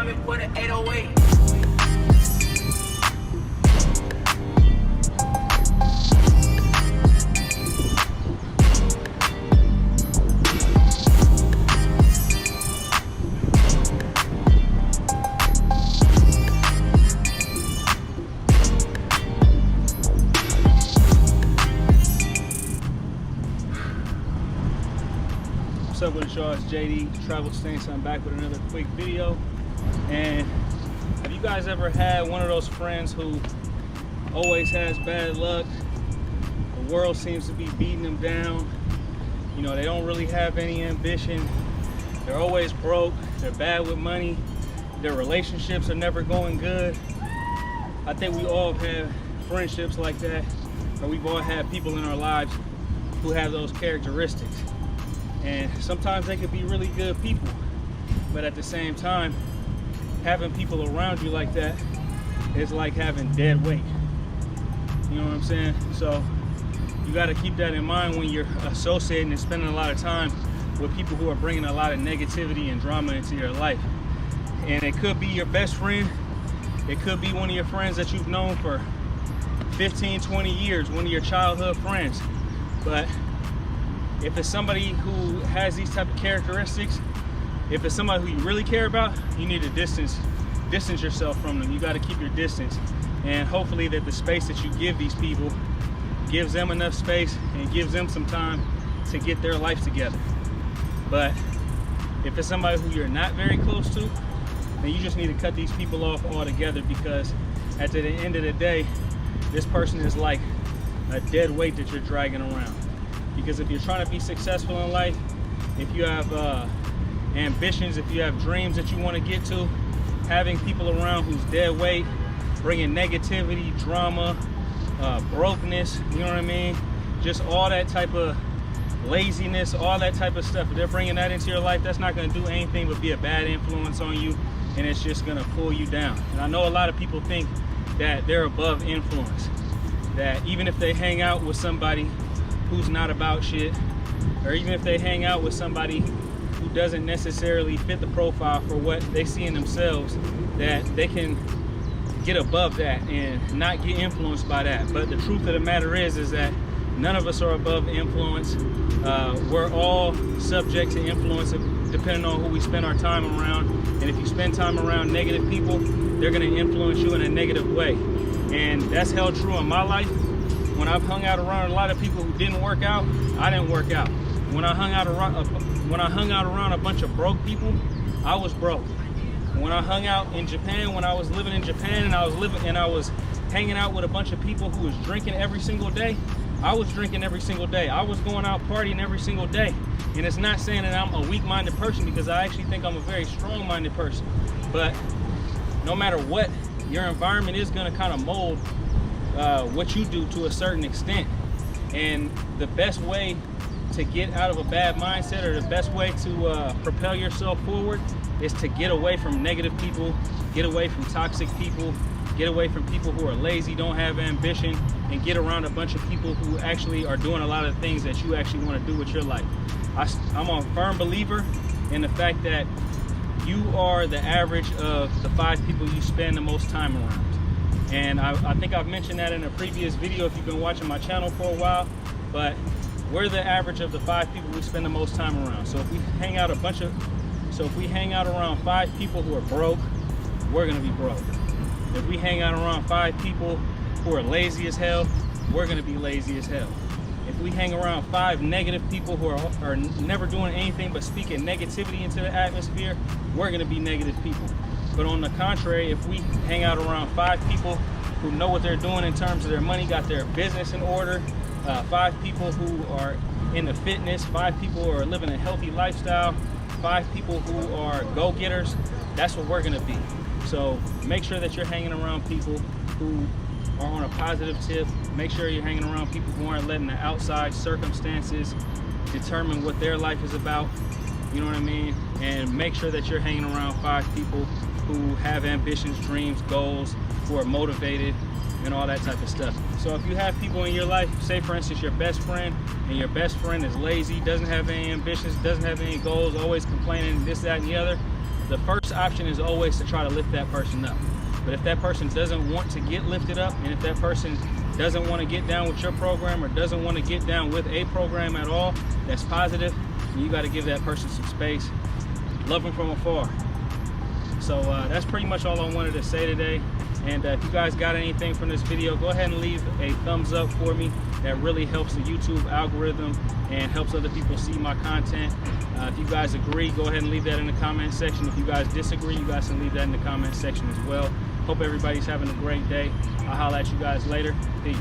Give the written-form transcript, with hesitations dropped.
coming for the 808. What's up with y'all? It's JD, Travelsthenix. I'm back with another quick video. And have you guys ever had one of those friends who always has bad luck? The world seems to be beating them down. You know, they don't really have any ambition. They're always broke. They're bad with money. Their relationships are never going good. I think we all have had friendships like that, or we've all had people in our lives who have those characteristics. And sometimes they could be really good people, but at the same time, having people around you like that is like having dead weight. You know what I'm saying? So you got to keep that in mind when you're associating and spending a lot of time with people who are bringing a lot of negativity and drama into your life. And it could be your best friend. It could be one of your friends that you've known for 15, 20 years, one of your childhood friends. But if it's somebody who has these type of characteristics, if it's somebody who you really care about, you need to distance yourself from them. You got to keep your distance, and hopefully that the space that you give these people gives them enough space and gives them some time to get their life together. But if it's somebody who you're not very close to, then you just need to cut these people off altogether, because at the end of the day, this person is like a dead weight that you're dragging around. Because if you're trying to be successful in life, if you have ambitions, if you have dreams that you want to get to, having people around who's dead weight, bringing negativity, drama, brokenness, you know what I mean? Just all that type of laziness, all that type of stuff. If they're bringing that into your life, that's not going to do anything but be a bad influence on you, and it's just going to pull you down. And I know a lot of people think that they're above influence, that even if they hang out with somebody who's not about shit, or even if they hang out with somebody who doesn't necessarily fit the profile for what they see in themselves, that they can get above that and not get influenced by that. But the truth of the matter is that none of us are above influence. We're all subject to influence depending on who we spend our time around. And if you spend time around negative people, they're going to influence you in a negative way. And that's held true in my life. When I've hung out around a lot of people who didn't work out, I didn't work out. When I hung out around a bunch of broke people, I was broke. When I hung out in Japan, when I was living in Japan and I was hanging out with a bunch of people who was drinking every single day, I was drinking every single day. I was going out partying every single day. And it's not saying that I'm a weak-minded person, because I actually think I'm a very strong-minded person. But no matter what, your environment is going to kind of mold what you do to a certain extent. And the best way to get out of a bad mindset, or the best way to propel yourself forward, is to get away from negative people, get away from toxic people, get away from people who are lazy, don't have ambition, and get around a bunch of people who actually are doing a lot of things that you actually want to do with your life. I'm a firm believer in the fact that you are the average of the 5 people you spend the most time around. And I think I've mentioned that in a previous video if you've been watching my channel for a while, but we're the average of the 5 people we spend the most time around. So if we hang out around 5 people who are broke, we're gonna be broke. If we hang out around 5 people who are lazy as hell, we're gonna be lazy as hell. If we hang around 5 negative people who are never doing anything but speaking negativity into the atmosphere, we're gonna be negative people. But on the contrary, if we hang out around 5 people who know what they're doing in terms of their money, got their business in order, 5 people who are into fitness, 5 people who are living a healthy lifestyle, 5 people who are go-getters, that's what we're gonna be. So make sure that you're hanging around people who are on a positive tip. Make sure you're hanging around people who aren't letting the outside circumstances determine what their life is about. You know what I mean? And make sure that you're hanging around 5 people who have ambitions, dreams, goals, who are motivated, and all that type of stuff. So if you have people in your life, say for instance your best friend, and your best friend is lazy, doesn't have any ambitions, doesn't have any goals, always complaining, this, that, and the other, the first option is always to try to lift that person up. But if that person doesn't want to get lifted up, and if that person doesn't want to get down with your program or doesn't want to get down with a program at all that's positive, you got to give that person some space. Love them from afar. So that's pretty much all I wanted to say today. And if you guys got anything from this video, go ahead and leave a thumbs up for me. That really helps the YouTube algorithm and helps other people see my content. If you guys agree, go ahead and leave that in the comment section. If you guys disagree, you guys can leave that in the comment section as well. Hope everybody's having a great day. I'll holler at you guys later. Peace.